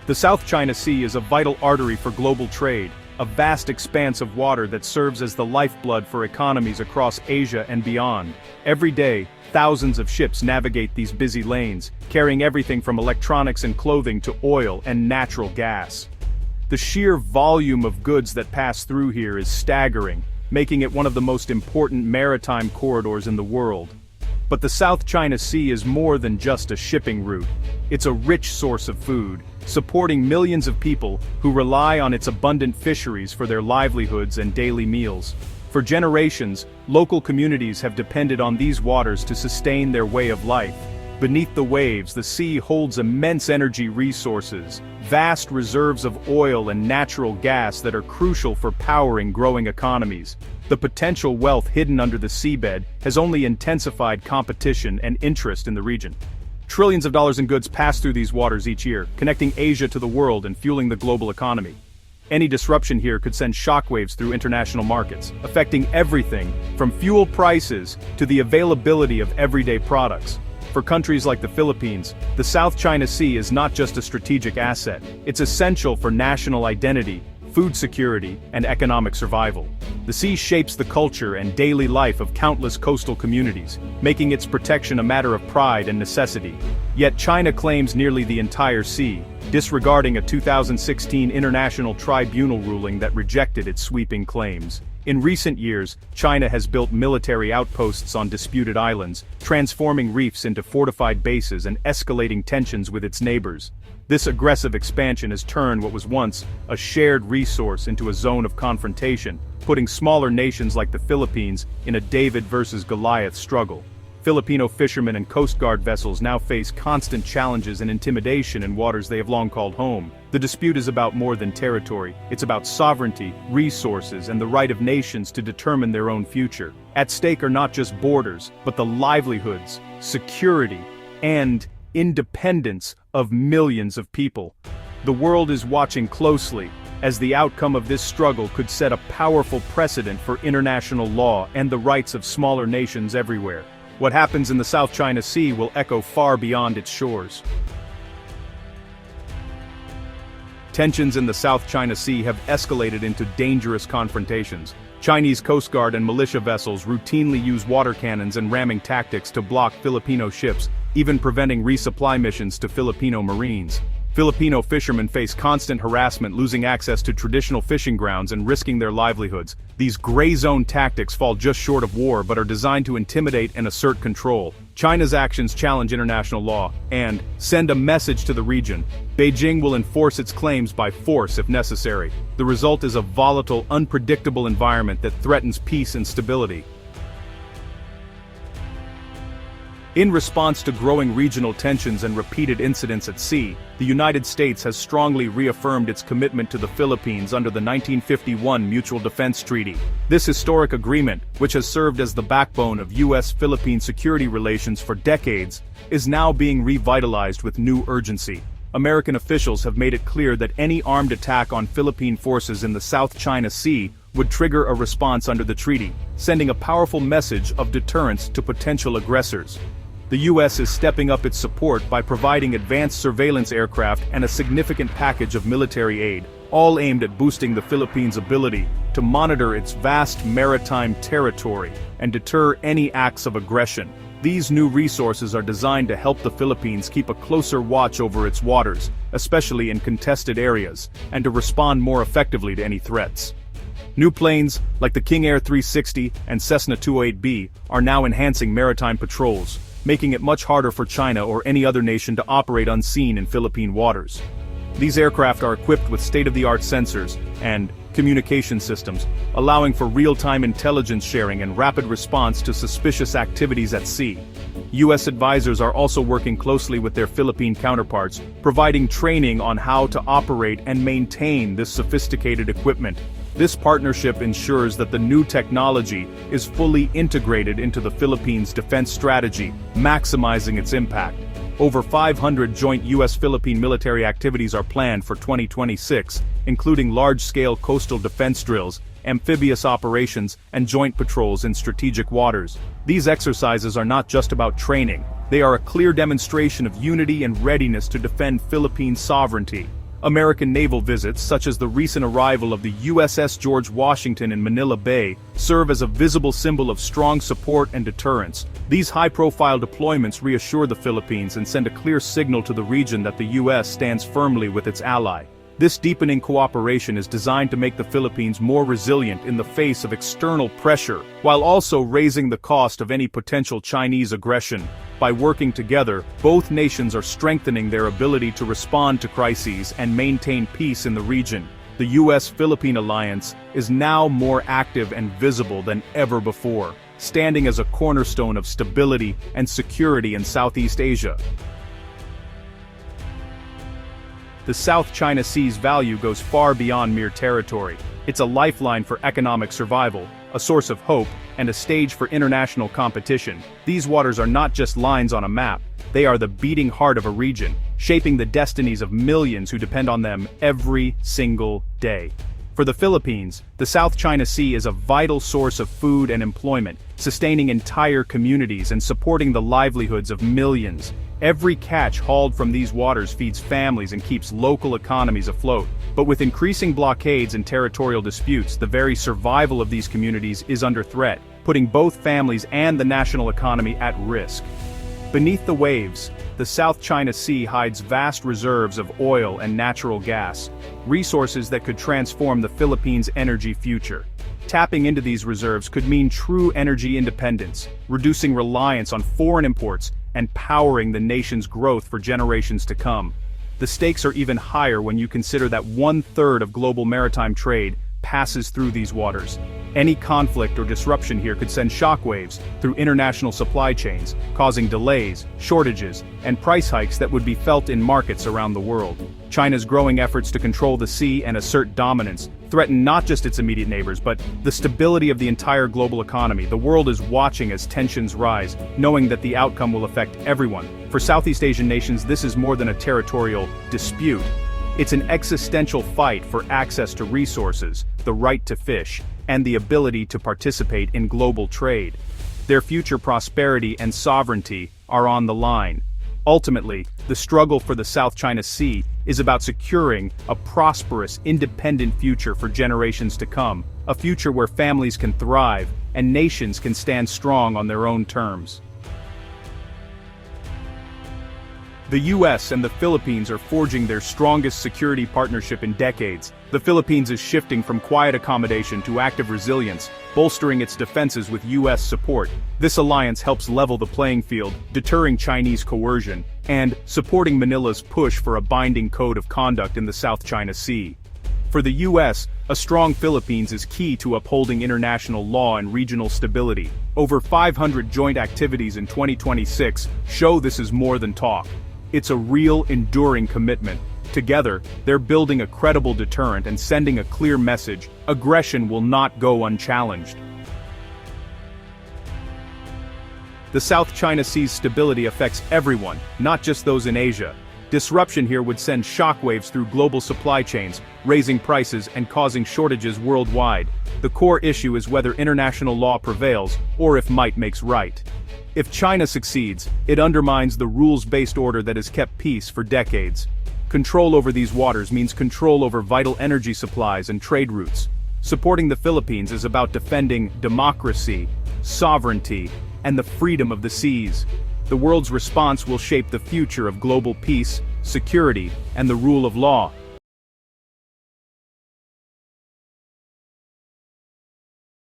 The South China Sea is a vital artery for global trade, a vast expanse of water that serves as the lifeblood for economies across Asia and beyond. Every day, thousands of ships navigate these busy lanes, carrying everything from electronics and clothing to oil and natural gas. The sheer volume of goods that pass through here is staggering, making it one of the most important maritime corridors in the world. But the South China Sea is more than just a shipping route. It's a rich source of food, supporting millions of people who rely on its abundant fisheries for their livelihoods and daily meals. For generations, local communities have depended on these waters to sustain their way of life. Beneath the waves, the sea holds immense energy resources, vast reserves of oil and natural gas that are crucial for powering growing economies. The potential wealth hidden under the seabed has only intensified competition and interest in the region. Trillions of dollars in goods pass through these waters each year, connecting Asia to the world and fueling the global economy. Any disruption here could send shockwaves through international markets, affecting everything from fuel prices to the availability of everyday products. For countries like the Philippines, the South China Sea is not just a strategic asset, it's essential for national identity, food security, and economic survival. The sea shapes the culture and daily life of countless coastal communities, making its protection a matter of pride and necessity. Yet China claims nearly the entire sea, disregarding a 2016 international tribunal ruling that rejected its sweeping claims. In recent years, China has built military outposts on disputed islands, transforming reefs into fortified bases and escalating tensions with its neighbors. This aggressive expansion has turned what was once a shared resource into a zone of confrontation, putting smaller nations like the Philippines in a David versus Goliath struggle. Filipino fishermen and Coast Guard vessels now face constant challenges and intimidation in waters they have long called home. The dispute is about more than territory, it's about sovereignty, resources, and the right of nations to determine their own future. At stake are not just borders, but the livelihoods, security, and independence of millions of people. The world is watching closely, as the outcome of this struggle could set a powerful precedent for international law and the rights of smaller nations everywhere. What happens in the South China Sea will echo far beyond its shores. Tensions in the South China Sea have escalated into dangerous confrontations. Chinese Coast Guard and militia vessels routinely use water cannons and ramming tactics to block Filipino ships, even preventing resupply missions to Filipino Marines. Filipino fishermen face constant harassment, losing access to traditional fishing grounds and risking their livelihoods. These gray zone tactics fall just short of war but are designed to intimidate and assert control. China's actions challenge international law and send a message to the region. Beijing will enforce its claims by force if necessary. The result is a volatile, unpredictable environment that threatens peace and stability. In response to growing regional tensions and repeated incidents at sea, the United States has strongly reaffirmed its commitment to the Philippines under the 1951 Mutual Defense Treaty. This historic agreement, which has served as the backbone of U.S.-Philippine security relations for decades, is now being revitalized with new urgency. American officials have made it clear that any armed attack on Philippine forces in the South China Sea would trigger a response under the treaty, sending a powerful message of deterrence to potential aggressors. The U.S. is stepping up its support by providing advanced surveillance aircraft and a significant package of military aid, all aimed at boosting the Philippines' ability to monitor its vast maritime territory and deter any acts of aggression. These new resources are designed to help the Philippines keep a closer watch over its waters, especially in contested areas, and to respond more effectively to any threats. New planes, like the King Air 360 and Cessna 208B, are now enhancing maritime patrols, making it much harder for China or any other nation to operate unseen in Philippine waters. These aircraft are equipped with state-of-the-art sensors and communication systems, allowing for real-time intelligence sharing and rapid response to suspicious activities at sea. U.S. advisors are also working closely with their Philippine counterparts, providing training on how to operate and maintain this sophisticated equipment. This partnership ensures that the new technology is fully integrated into the Philippines' defense strategy, maximizing its impact. Over 500 joint U.S.-Philippine military activities are planned for 2026, including large-scale coastal defense drills, amphibious operations, and joint patrols in strategic waters. These exercises are not just about training, they are a clear demonstration of unity and readiness to defend Philippine sovereignty. American naval visits, such as the recent arrival of the USS George Washington in Manila Bay, serve as a visible symbol of strong support and deterrence. These high-profile deployments reassure the Philippines and send a clear signal to the region that the US stands firmly with its ally. This deepening cooperation is designed to make the Philippines more resilient in the face of external pressure, while also raising the cost of any potential Chinese aggression. By working together, both nations are strengthening their ability to respond to crises and maintain peace in the region. The US-Philippine alliance is now more active and visible than ever before, standing as a cornerstone of stability and security in Southeast Asia. The South China Sea's value goes far beyond mere territory. It's a lifeline for economic survival, a source of hope, and a stage for international competition. These waters are not just lines on a map, they are the beating heart of a region, shaping the destinies of millions who depend on them every single day. For the Philippines, the South China Sea is a vital source of food and employment, sustaining entire communities and supporting the livelihoods of millions. Every catch hauled from these waters feeds families and keeps local economies afloat. But with increasing blockades and territorial disputes, the very survival of these communities is under threat, putting both families and the national economy at risk. Beneath the waves, the South China Sea hides vast reserves of oil and natural gas, resources that could transform the Philippines' energy future. Tapping into these reserves could mean true energy independence, reducing reliance on foreign imports, and powering the nation's growth for generations to come. The stakes are even higher when you consider that 1/3 of global maritime trade passes through these waters. Any conflict or disruption here could send shockwaves through international supply chains, causing delays, shortages, and price hikes that would be felt in markets around the world. China's growing efforts to control the sea and assert dominance threaten not just its immediate neighbors but the stability of the entire global economy. The world is watching as tensions rise, knowing that the outcome will affect everyone. For Southeast Asian nations, this is more than a territorial dispute. It's an existential fight for access to resources, the right to fish, and the ability to participate in global trade. Their future prosperity and sovereignty are on the line. Ultimately, the struggle for the South China Sea is about securing a prosperous, independent future for generations to come, a future where families can thrive and nations can stand strong on their own terms. The US and the Philippines are forging their strongest security partnership in decades. The Philippines is shifting from quiet accommodation to active resilience, bolstering its defenses with US support. This alliance helps level the playing field, deterring Chinese coercion, and supporting Manila's push for a binding code of conduct in the South China Sea. For the US, a strong Philippines is key to upholding international law and regional stability. Over 500 joint activities in 2026 show this is more than talk. It's a real, enduring commitment. Together, they're building a credible deterrent and sending a clear message: aggression will not go unchallenged. The South China Sea's stability affects everyone, not just those in Asia. Disruption here would send shockwaves through global supply chains, raising prices and causing shortages worldwide. The core issue is whether international law prevails, or if might makes right. If China succeeds, it undermines the rules-based order that has kept peace for decades. Control over these waters means control over vital energy supplies and trade routes. Supporting the Philippines is about defending democracy, sovereignty, and the freedom of the seas. The world's response will shape the future of global peace, security, and the rule of law.